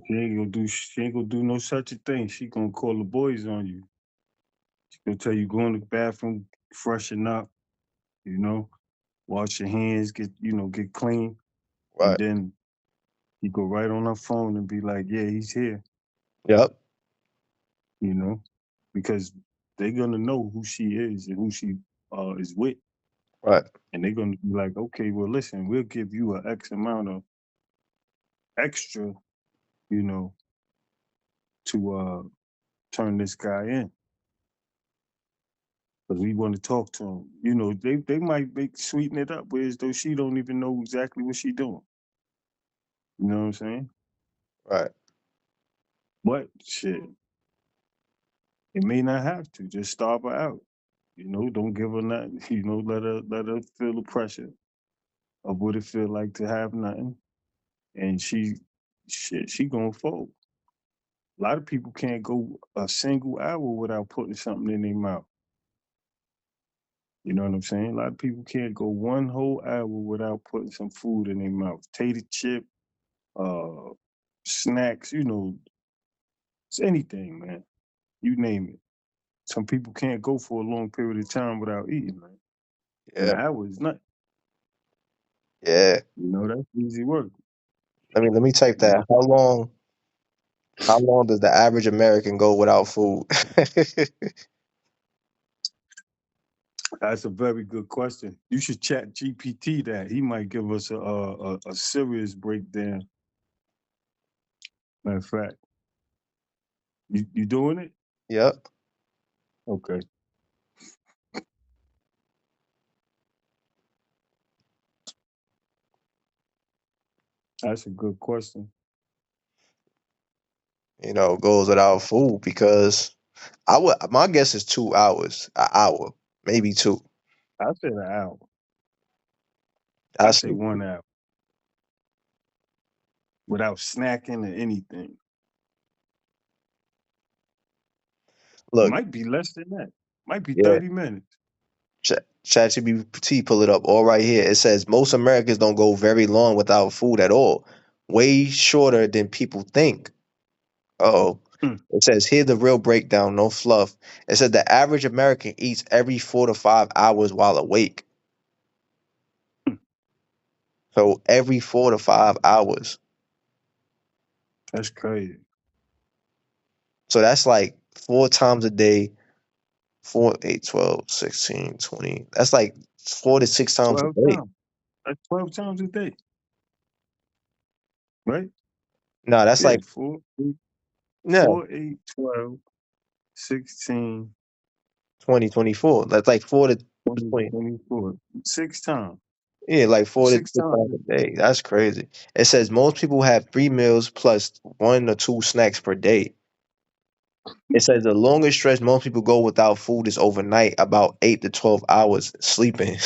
She ain't gonna do no such a thing. She gonna call the boys on you. She gonna tell you go in the bathroom, freshen up, you know, wash your hands, get clean, and Right. then you go right on her phone and be like, yeah, he's here, Yep. you know, because they're gonna know who she is and who she is with, Right. and they're gonna be like, okay, well, listen, we'll give you a X amount of extra, you know, to turn this guy in because we want to talk to him. You know, they might make sweeten it up, whereas though she don't even know exactly what she doing. You know what I'm saying? Right. But shit, it may not have to. Just starve her out. You know, don't give her nothing. You know, let her feel the pressure of what it feel like to have nothing, and she gonna fold. A lot of people can't go a single hour without putting something in their mouth. You know what I'm saying? A lot of people can't go one whole hour without putting some food in their mouth. Tater chip, uh, snacks, it's anything, man. You name it. Some people can't go for a long period of time without eating, man. An Yeah. hour is nothing. Yeah. That's easy work. Let me type You that. know, How long does the average American go without food? that's a very good question. You should chat GPT that. He might give us a serious breakdown. Matter of fact, you doing it? Yep. Okay, that's a good question. Goes without food because my guess is 2 hours, an hour, maybe two. I said an hour. I I say see. 1 hour without snacking or anything. Look, Might be less than that. Might be yeah, 30 minutes. ChatGPT pull it up all right here. It says most Americans don't go very long without food at all, way shorter than people think. Oh, Hmm. it says here the real breakdown, no fluff. It said the average American eats every 4 to 5 hours while awake. Hmm. So every 4 to 5 hours. That's crazy. So that's like 4 times a day, 4, 8, 12, 16, 20. That's like 4 to 6 times a 12 day. times. That's 12 times a day, right? No, that's Yeah, like, 4, 8, no, 4, 8, 12, 16, 2024. That's like 4 to 20, 20. 24. 6 times. Yeah, like four to Six six times. times a day. That's crazy. It says most people have 3 meals plus 1 or 2 snacks per day. It says the longest stretch most people go without food is overnight, about 8 to 12 hours sleeping.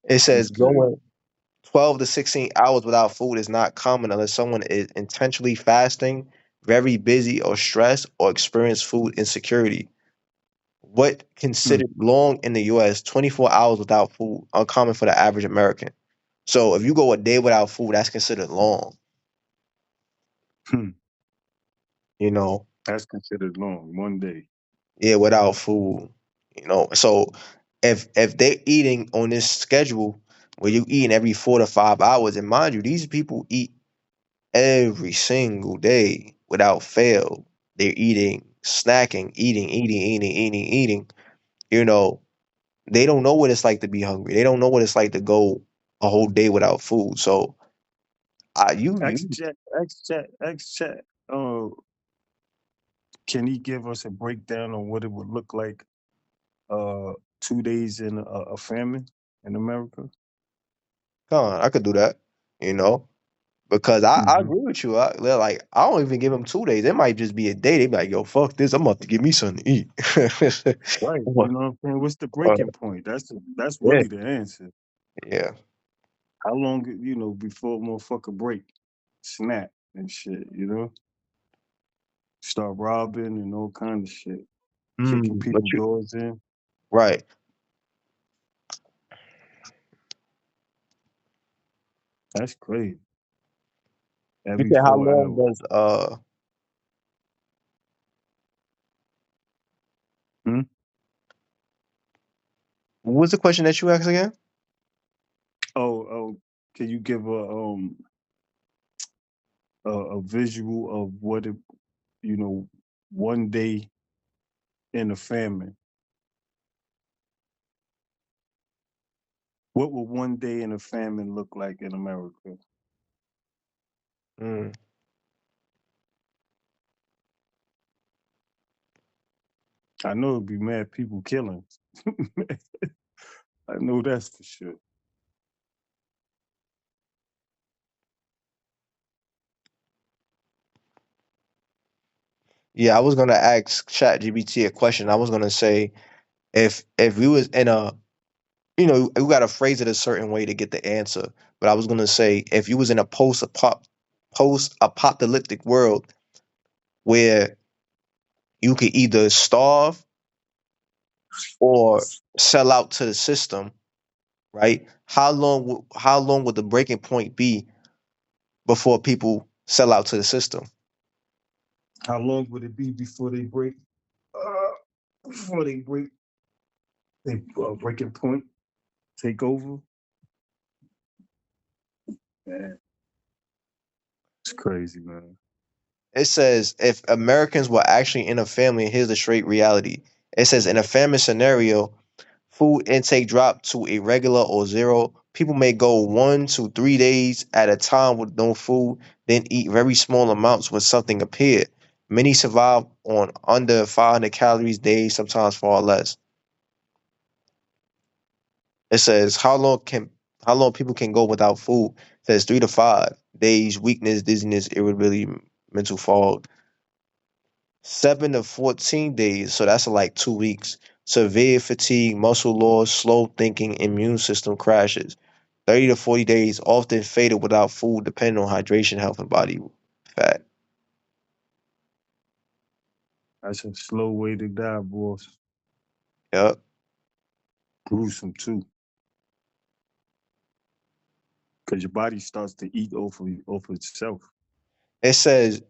It That's says crazy. going 12 to 16 hours without food is not common unless someone is intentionally fasting, very busy or stressed, or experience food insecurity. What Hmm. considered long in the US, 24 hours without food, uncommon for the average American. So if you go a day without food, that's considered long, Hmm. you know. That's considered long. 1 day. Yeah, without food. So if they're eating on this schedule where you eating every 4 to 5 hours, and mind you, these people eat every single day without fail. They're eating, snacking, eating. You know, they don't know what it's like to be hungry. They don't know what it's like to go a whole day without food. So, you X chat. Uh, can he give us a breakdown on what it would look like? Uh, 2 days in a famine in America. come on, I could do that. You know, because I Hmm. agree with you. They're like, I don't even give them 2 days. It might just be a day. They be like, yo, fuck this. I'm about to give me something to eat. Right. I'm You like, know what I'm saying? What's the uh, breaking point? That's yeah, really the answer. yeah. How long, before a motherfucker break, snap and shit, start robbing and all kind of shit, kicking But people you doors in. right. That's crazy. You every said how 4 hours. long does Hmm? what was the question that you asked again? Oh, can you give a visual of what it, you know, one day in a famine? What would one day in a famine look like in America? Mm. I know it'd be mad people killing. I know that's for sure. Yeah, I was gonna ask ChatGPT a question. I was gonna say if we was in a we gotta phrase it a certain way to get the answer. But I was gonna say if you was in a post apocalyptic world where you could either starve or sell out to the system, right? How long would the breaking point be before people sell out to the system? How long would it be before they break? Before they break, they breaking point, take over. Man, it's crazy, man. It says if Americans were actually in a family, here's the straight reality. It says in a famine scenario, food intake drop to irregular or zero. People may go 1 to 3 days at a time with no food, then eat very small amounts when something appeared. Many survive on under 500 calories a day, sometimes far less. It says how long people can go without food. It says 3 to 5 days, weakness, dizziness, irritability, mental fog. 7 to 14 days, so that's like 2 weeks. Severe fatigue, muscle loss, slow thinking, immune system crashes. 30 to 40 days, often fatal without food, depending on hydration, health, and body fat. That's a slow way to die, boss. Yep. Gruesome too, because your body starts to eat off itself. It says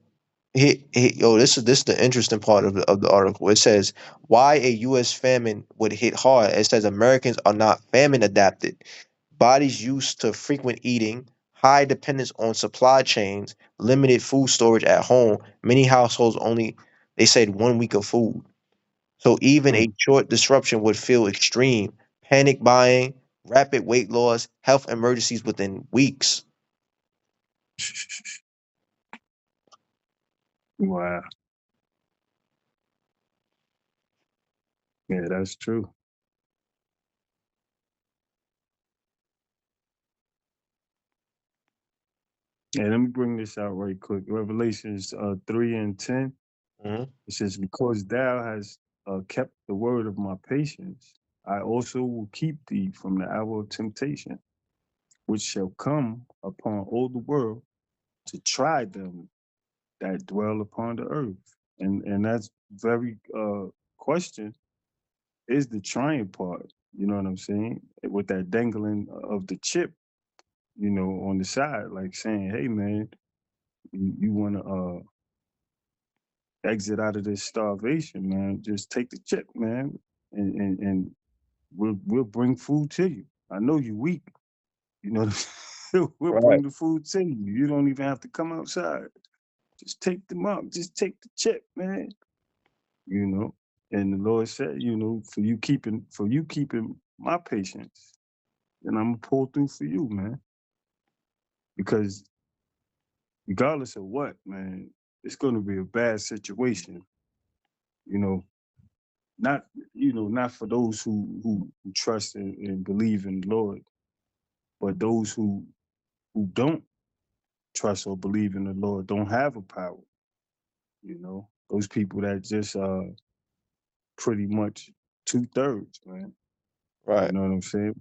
yo, this is the interesting part of the article. It says why a U.S. famine would hit hard. It says Americans are not famine adapted. Bodies used to frequent eating, high dependence on supply chains, limited food storage at home. Many households only, they said, 1 week of food. So even a Mm. short disruption would feel extreme. Panic buying, rapid weight loss, health emergencies within weeks. Wow. Yeah, that's true. And let me bring this out right quick. Revelations 3 and 10. Mhm. It says, "Because thou hast kept the word of my patience, I also will keep thee from the hour of temptation, which shall come upon all the world to try them that dwell upon the earth." And that's very question is the trying part. You know what I'm saying? With that dangling of the chip, on the side, like saying, "Hey, man, you want to exit out of this starvation, man? Just take the chip, man, and we'll bring food to you. I know you're weak, you know. We'll Right, bring the food to you. You don't even have to come outside. Just take them up. Just take the chip, man. You know." And the Lord said, for you keeping my patience, then I'm gonna pull through for you, man. Because regardless of what, man, it's gonna be a bad situation. You know, not not for those who trust and believe in the Lord, but those who don't trust or believe in the Lord don't have a power. Those people that just pretty much 2/3, man. You right, know what I'm saying?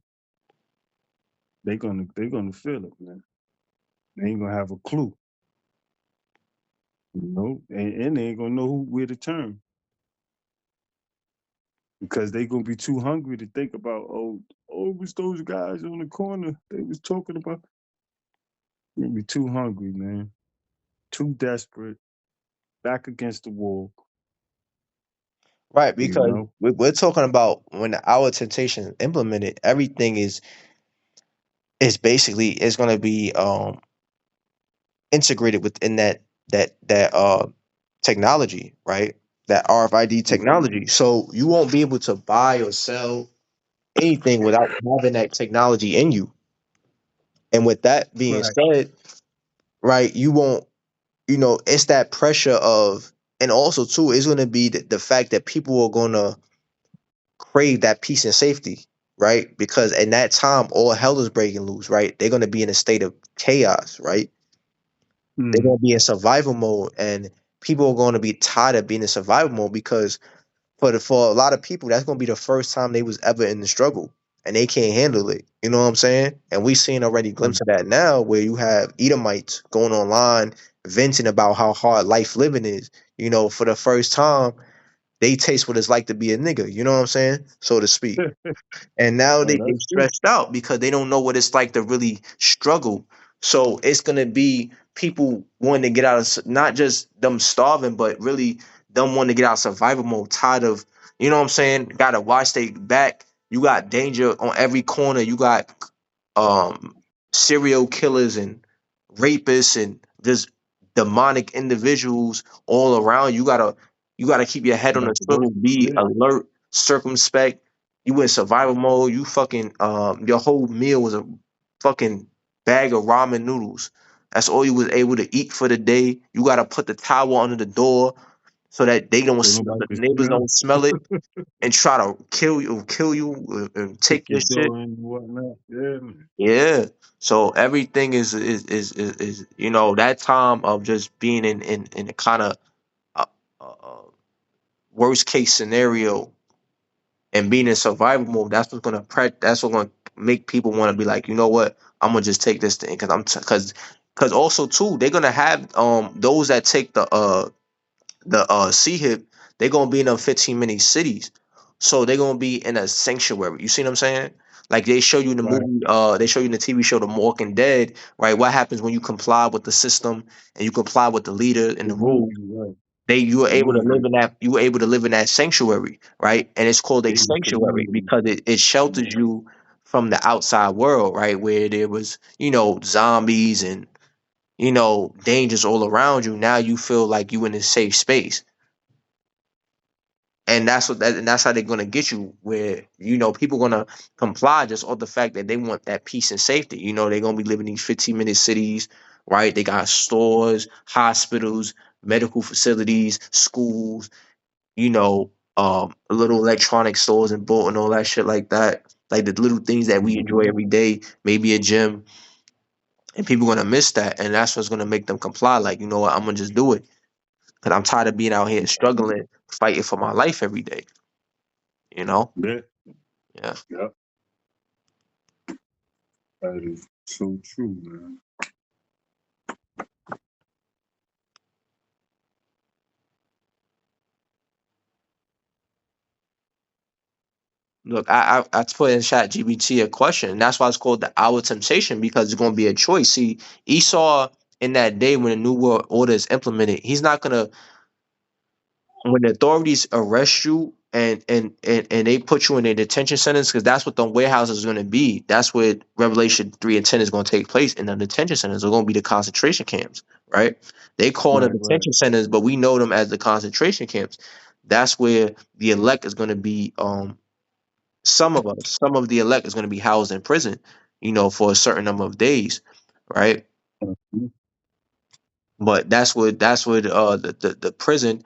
They're gonna feel it, man. They ain't gonna have a clue, and they ain't gonna know where to turn because they gonna be too hungry to think about, it was those guys on the corner they was talking about. They be too hungry, man. too desperate, back against the wall. Right, You because know. we're talking about when our temptation is implemented, everything is basically is going to be integrated within that technology, right? That RFID technology. So you won't be able to buy or sell anything without having that technology in you. And with that being Right. said, right, you won't, it's that pressure of, and also too, it's going to be the fact that people are going to crave that peace and safety, right? Because in that time, all hell is breaking loose, right? They're going to be in a state of chaos, right? They're Mm. going to be in survival mode, and people are going to be tired of being in survival mode because for a lot of people, that's going to be the first time they was ever in the struggle, and they can't handle it. You know what I'm saying? And we seen already a glimpse Right. of that now, where you have Edomites going online venting about how hard life living is. For the first time, they taste what it's like to be a nigga. You know what I'm saying, so to speak. And now Oh, they that's true. stressed out because they don't know what it's like to really struggle. So it's gonna be people wanting to get out of not just them starving, but really them wanting to get out of survival mode, tired of, what I'm saying, gotta watch they back. You got danger on every corner. You got um serial killers and rapists and just demonic individuals all around. You gotta keep your head on a About to work. swivel, be Yeah. alert, circumspect. You in survival mode. You fucking your whole meal was a fucking bag of ramen noodles. That's all you was able to eat for the day. You gotta put the towel under the door so that they don't So smell nobody it, the can neighbors smell. don't smell it, and try to kill you and Kick take your your shit. door in and whatnot. Yeah, man. Yeah. So everything is that time of just being in a kind of uh, worst case scenario and being in survival mode. That's what's gonna make people want to be like, you know what, I'm gonna just take this thing because because also too they're gonna have those that take the sea hip, they're gonna be in them 15-minute cities. So they're gonna be in a sanctuary. You see what I'm saying? Like they show you in the Right. movie, they show you in the TV show The Walking Dead, right? What happens when you comply with the system and you comply with the leader and The the rules? movie, right. You were The able to live movie. in that sanctuary, right? And it's called a Gated sanctuary community. because it shelters Yeah. you from the outside world, right? Where there was, zombies and dangers all around you. Now you feel like you in a safe space, and that's how they're gonna get you. Where people gonna comply just on the fact that they want that peace and safety. They're gonna be living in these 15-minute cities, right? They got stores, hospitals, medical facilities, schools, little electronic stores and boat and all that shit like that. Like the little things that we Mhm. enjoy every day, maybe a gym, and people gonna miss that, and that's what's gonna make them comply. Like, you know what, I'm gonna just do it because I'm tired of being out here struggling, fighting for my life every day. You know? Yeah. Yeah. Yeah. That is so true, man. Look, I put in Chat GBT a question, and that's why it's called the hour temptation because it's gonna be a choice. See, Esau in that day when the new world order is implemented, he's not gonna when the authorities arrest you and they put you in a detention centers because that's what the warehouses is going to be. That's where Revelation 3 and 10 is going to take place. In the detention centers are going to be the concentration camps, right? They call them Right, right. detention centers, but we know them as the concentration camps. That's where the elect is going to be. Some of the elect is going to be housed in prison, for a certain number of days, right? Mhm. But that's what the prison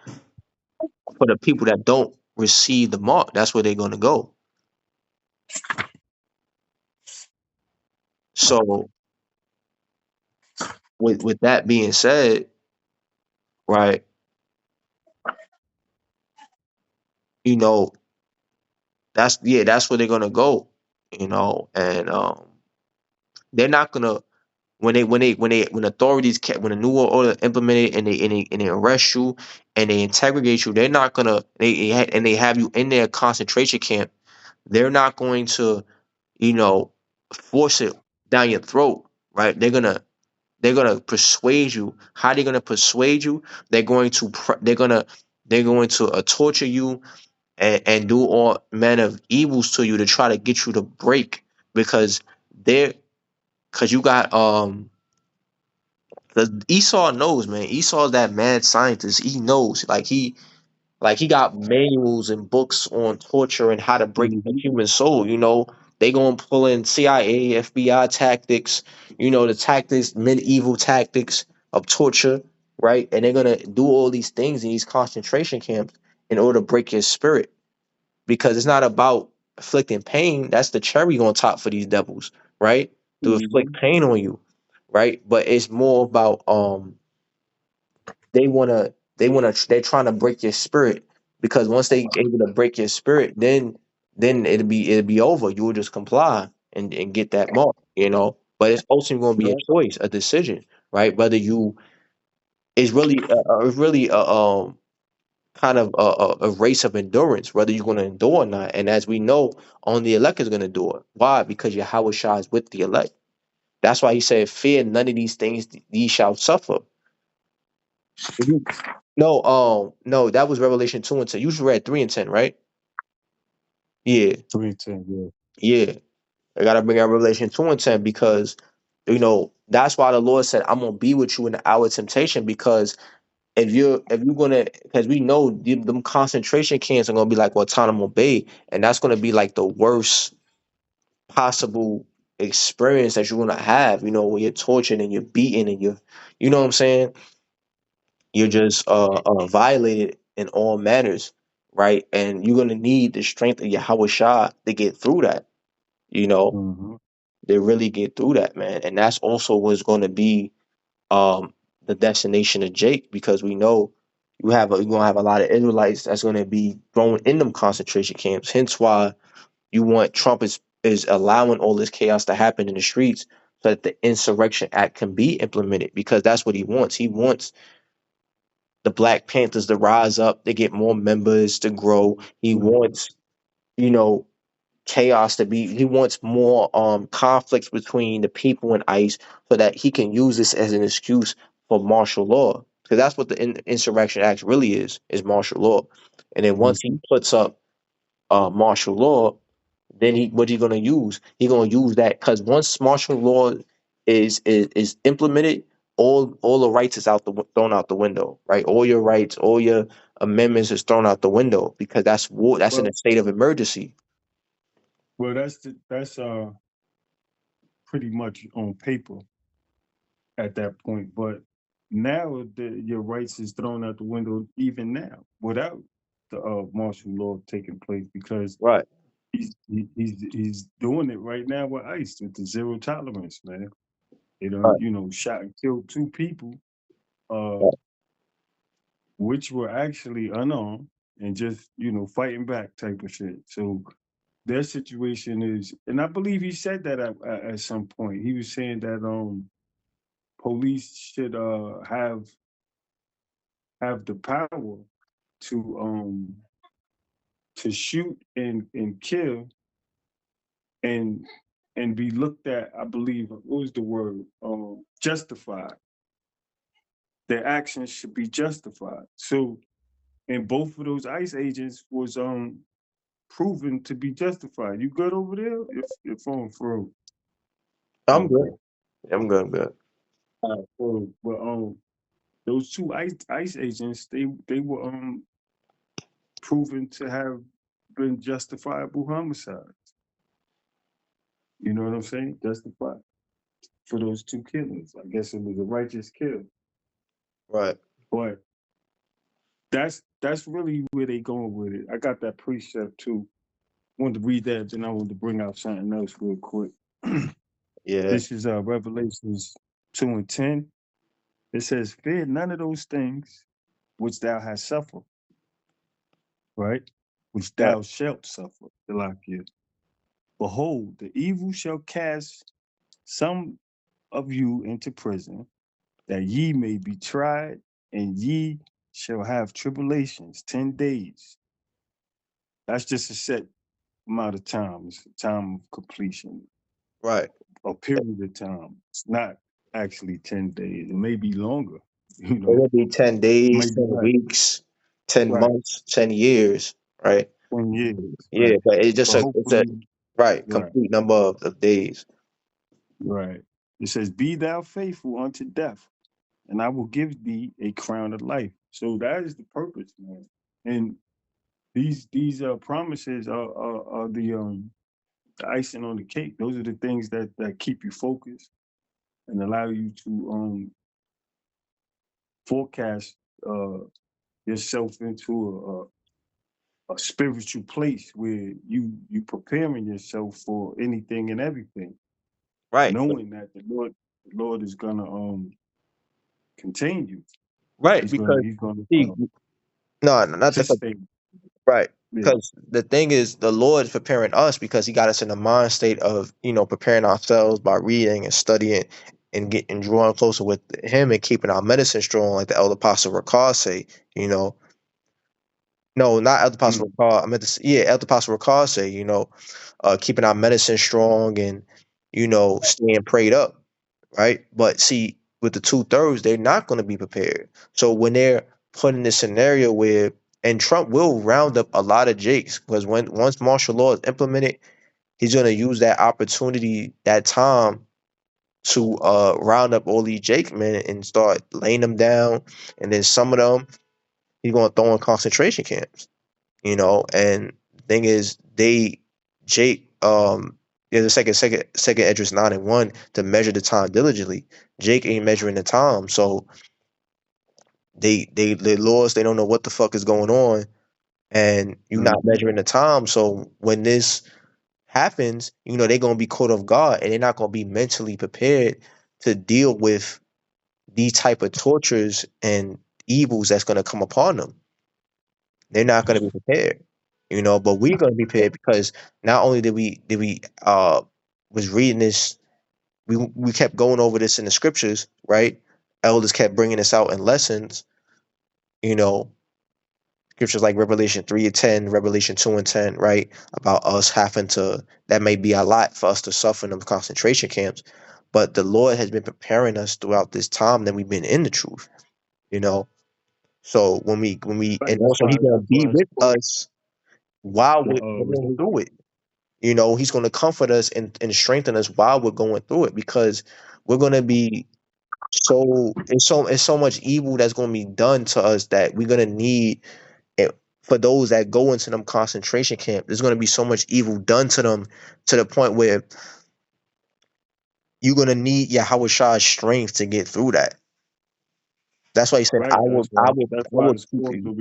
for the people that don't receive the mark. That's where they're going to go. So with that being said, right, you know, that's where they're gonna go, and they're not gonna when authorities when a new world order implemented and they arrest you and they integrate you, they're not gonna and they have you in their concentration camp. They're not going to, you know, force it down your throat, right? They're gonna They're gonna persuade you. How they gonna persuade you? They're going to torture you and do all manner of evils to you to try to get you to break because they're because you got because Esau knows, man. Esau's that mad scientist. He knows, like he got manuals and books on torture and how to break the Mm-hmm. human soul. They gonna pull in CIA, FBI tactics. The tactics, medieval tactics of torture, right? And they're gonna do all these things in these concentration camps in order to break your spirit because it's not about inflicting pain. That's the cherry on top for these devils, right? To Mm-hmm. inflict pain on you, right? But it's more about they're trying to break your spirit because once they able to break your spirit, then it'll be over. You will just comply and get that mark. But it's ultimately going to be a Right. choice, a decision, right? Whether you it's really kind of a race of endurance, whether you're going to endure or not. And as we know, only the elect is going to endure. Why? Because Yahweh Shah is with the elect. That's why he said, "Fear none of these things; ye shall suffer." Mhm. No, that was Revelation 2 and 10. You just read 3 and 10, right? Yeah, 310, yeah. yeah. I gotta bring out Revelation 2 and 10 because that's why the Lord said, "I'm gonna be with you in the hour of temptation." Because if you're gonna, because we know them concentration camps are gonna be like Guantanamo Bay, and that's gonna be like the worst possible experience that you're gonna have. When you're tortured and you're beaten and you know what I'm saying. You're just violated in all manners, right? And you're gonna need the strength of Yahweh Shah to get through that. You know, Mm-hmm. they really get through that, man. And that's also what's going to be um the destination of Jake, because we know you're gonna have a lot of Israelites that's gonna be thrown in them concentration camps. Hence why you want Trump is allowing all this chaos to happen in the streets so that the Insurrection Act can be implemented, because that's what he wants. He wants the Black Panthers to rise up, to get more members, to grow. He wants, you know, chaos to be. He wants more conflicts between the people and ICE so that he can use this as an excuse for martial law. Because that's what the Insurrection Act really is martial law. And then once he Mm-hmm. puts up martial law, then what he gonna use? He gonna use that because once martial law is implemented, all the rights is thrown out the window, right? All your rights, all your amendments is thrown out the window because that's war. That's in Well, a state of emergency. that's pretty much on paper at that point. But now your rights is thrown out the window even now without the martial law taking place because Right. he's doing it right now with ICE with the zero tolerance, man. They don't, Right. shot and killed two people, uh, Right. which were actually unarmed and just, fighting back type of shit. So their situation is, and I believe he said that at some point. He was saying that police should have the power to shoot and kill and be looked at. I believe what was the word? Justified. Their actions should be justified. So, and both of those ICE agents was proven to be justified. You good over there? If phone froze. I'm good. Okay. I'm good. I'm good. Well, those two ICE agents, they were proven to have been justifiable homicides. You know what I'm saying? Justified for those two killings. I guess it was a righteous kill. Right. But that's really where they going with it. I got that precept too. Wanted to read that, then I wanted to bring out something else real quick. Yeah. This is Revelations 2 and 10. It says, "Fear none of those things which thou hast suffered, right? Which Right. thou shalt suffer, Salakia. Behold, the evil shall cast some of you into prison, that ye may be tried, and ye shall have tribulations 10 days." That's just a set amount of time. It's a time of completion, Right. a period of time. It's not. actually 10 days. It may be longer. You It know, will be 10 it days, may be 10 less. weeks, 10 Right. months, 10 years, right? 10 years. Yeah, Right. but But it's a hopefully, right right. complete number of days. Right. It says, "Be thou faithful unto death, and I will give thee a crown of life." So that is the purpose, man. And these promises are the icing on the cake. Those are the things that keep you focused and allow you to forecast uh, yourself into a spiritual place where you preparing yourself for anything and everything, Right, knowing that the Lord is gonna contain you. right. Because He's gonna see, no, not to sustain. right. Yeah. Because the thing is, the Lord is preparing us because He got us in a mind state of preparing ourselves by reading and studying and getting drawn closer with Him and keeping our medicine strong, like the Elder Apostle Ricard say. You know, no, not Elder Apostle Mm. Ricard. I meant to say, yeah, Elder Apostle Ricard say, keeping our medicine strong and staying prayed up, right? But see, with the 2/3, they're not going to be prepared. So when they're put in this scenario where, and Trump will round up a lot of Jakes because once martial law is implemented, he's going to use that opportunity, that time to round up all these Jake men and start laying them down, and then some of them he's going to throw in concentration camps. And the thing is, Jake there's a second Edris 9 and 1 to measure the time diligently. Jake ain't measuring the time, so they lost. They don't know what the fuck is going on, and you're not Mm-hmm. measuring the time. So when this happens, they're gonna be caught off guard, and they're not gonna be mentally prepared to deal with these type of tortures and evils that's gonna come upon them. They're not going to be prepared, but we're going to be prepared because not only did we was reading this, we kept going over this in the scriptures, right? Elders kept bringing this out in lessons, you know, scriptures like Revelation 3:10, Revelation 2:10, right? About us having to, that may be a lot for us to suffer in them concentration camps, but the Lord has been preparing us throughout this time that we've been in the truth, you know. So when we Right. and also He's going to That's be why it's with called us while the we're going through rehearsal. it. He's going to comfort us and strengthen us while we're going through it because we're going to be it's so much evil that's going to be done to us that we're going to need it. For those that go into them concentration camp, there's going to be so much evil done to them to the point where you're going to need Yahweh Shah's strength to get through that. That's why he said, Right. That's I why will it's keep called you. the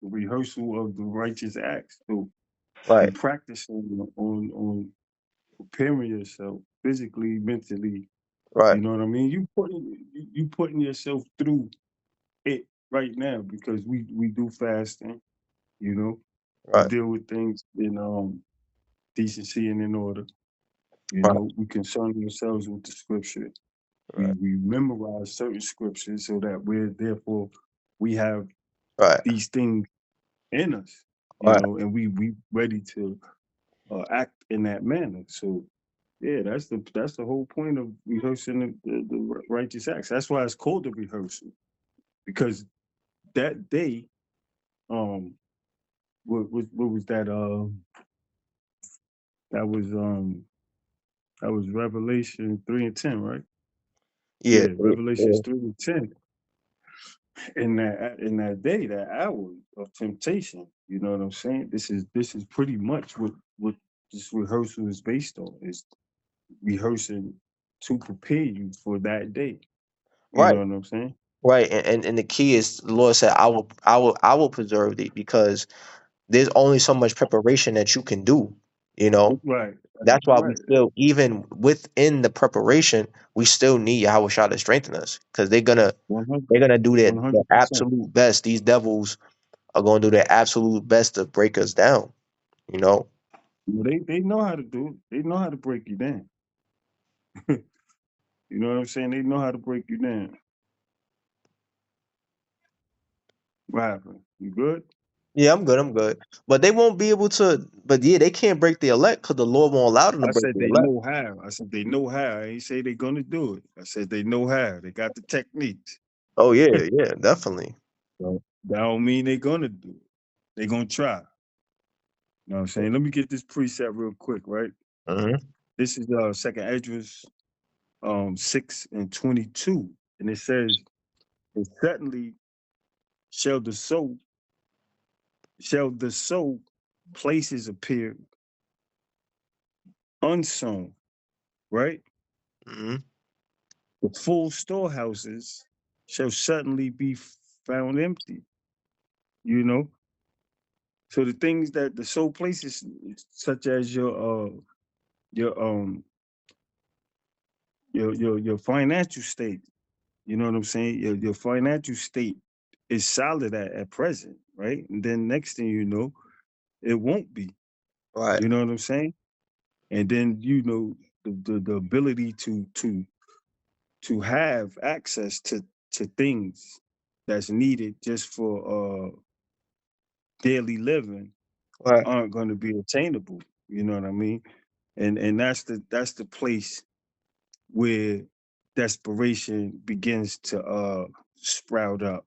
rehearsal of the righteous acts. So you Right, practicing on preparing yourself physically, mentally. right, You know what I mean? You putting yourself through it right now because we do fasting. You know, we right, deal with things in decency and in order. You right, know, we concern ourselves with the scripture. right, We memorize certain scriptures so that we have right, these things in us, right, and we ready to act in that manner. So yeah, that's the whole point of rehearsing the righteous acts. That's why it's called the rehearsal because that day, um, what was that? That was um that was Revelation 3:10, right? yeah, Yeah, Revelations yeah, 3:10. In that day, that hour of temptation. You know what I'm saying? This is pretty much what this rehearsal is based on. Is rehearsing to prepare you for that day. You right. know what I'm saying? Right, and the key is the Lord said, I will preserve thee because there's only so much preparation that you can do. You know, Right. that's why we Right. still, even within the preparation, we still need Yahweh Shah to strengthen us because they're gonna 100. they're gonna do their 100%. absolute best. These devils are gonna do their absolute best to break us down. You know, Well, they know how to do it. They know how to break you down. You know what I'm saying? They know how to break you down. What happened? You good? Yeah, I'm good. I'm good. But they won't be able to. But yeah, they can't break the elect because the Lord won't allow them to I break said the they elect. know how. I said they know how. I ain't say they gonna do it. I said they know how. They got the techniques. Oh yeah, yeah, definitely. So that don't mean they gonna do it. They gonna try. You know what I'm saying? Let me get this precept real quick, right? Hmm. This is Second Esdras 6:22. And it says, and suddenly shall the soul, shall the soul places appear unsown, right? Hmm. The full storehouses shall suddenly be found empty, you know? So the things that the soul places, such as your your financial state, you know what I'm saying? Your financial state is solid at present, right? And then next thing you know, it won't be. Right, You know what I'm saying? And then you know the ability to have access to things that's needed just for daily living right, aren't going to be attainable. You know what I mean? And that's the place where desperation begins to sprout up.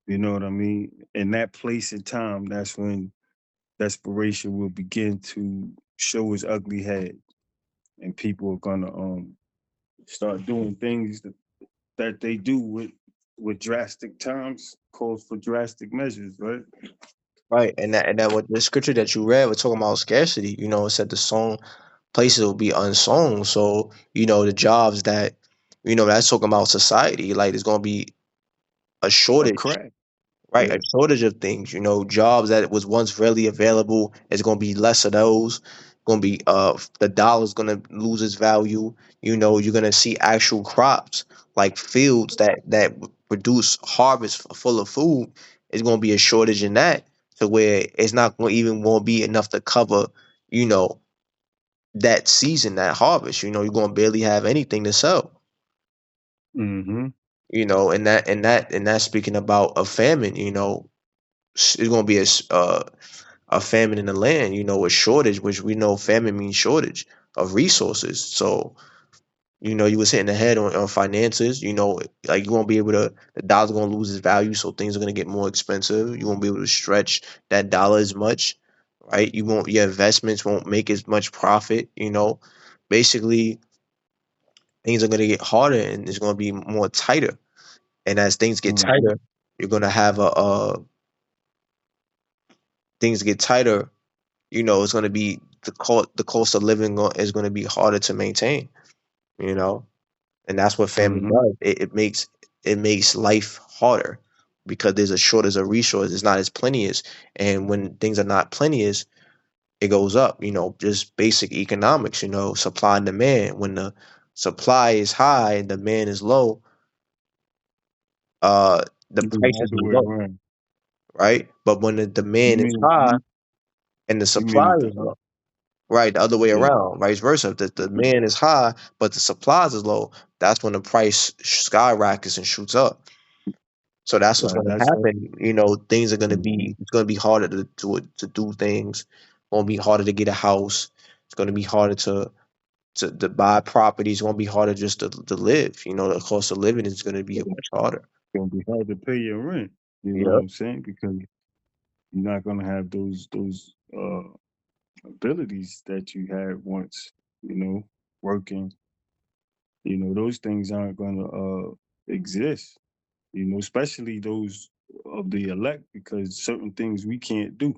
You know what I mean? In that place and time, that's when desperation will begin to show its ugly head, and people are gonna start doing things that they do with drastic times calls for drastic measures, right? right. And that what the scripture that you read was talking about scarcity. You know, it said the sown places will be unsown. So the jobs that that's talking about society. Like there's gonna be a A shortage. crack. Right, a Yeah. shortage of things. Jobs that was once readily available is going to be less of those. Going to be the dollar's going to lose its value. You're going to see actual crops like fields that produce harvest full of food. It's going to be a shortage in that to where it's not going even going to be enough to cover you know that season, that harvest. You're going to barely have anything to sell. Mm-hmm. And that's speaking about a famine. It's going to be a famine in the land, a shortage, which we know famine means shortage of resources. So, you was hitting the head on finances, like you won't be able to, the dollar's going to lose its value. So things are going to get more expensive. You won't be able to stretch that dollar as much, right? Your investments won't make as much profit, basically things are going to get harder and it's going to be more tighter. And as things get Mm-hmm. tighter, you're going to have things get tighter. It's going to be the cost of living is going to be harder to maintain. You know, and that's what famine Mm-hmm. does. It makes life harder because there's a shortage of resources. It's not as plenteous, and when things are not plenteous, it goes up. Just basic economics. Supply and demand. When the supply is high and demand is low, uh, the You mean the prices other are way low, around? right? But when the You demand is mean high you, and the you mean supply it the is low. Right, the other way yeah. around, vice versa. If the demand is high, but the supplies is low, that's when the price skyrockets and shoots up. So that's what's Right. going to That's what. happen. Things are going to Mm-hmm. be. It's going to be harder to do things. Going to be harder to get a house. It's going to be harder to buy property. It's going to be harder just to live. The cost of living is going to be It's much harder. gonna be hard to pay your rent. You know what Yep. I'm saying? Because you're not gonna have those abilities that you had once. You know, working. Those things aren't gonna exist. Especially those of the elect, because certain things we can't do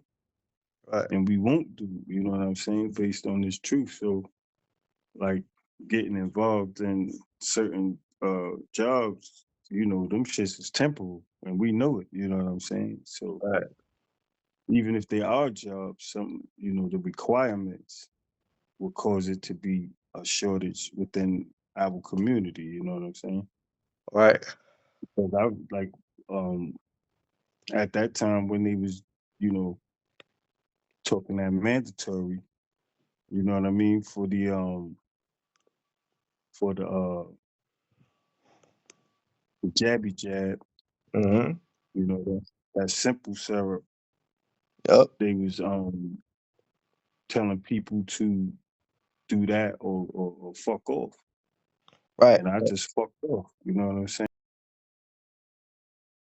Right. and we won't do. You know what I'm saying? Based on this truth. So, like getting involved in certain jobs, them shits is temporal, and we know it. You know what I'm saying? So Right. even if they are jobs, the requirements will cause it to be a shortage within our community. You know what I'm saying? Right. Because I like um at that time when they was, you know, talking that mandatory, you know what I mean, for the jabby jab, Hmm. you know that. that simple syrup, Yep. they was telling people to do that or fuck off. Right. And I just fucked off. You know what I'm saying?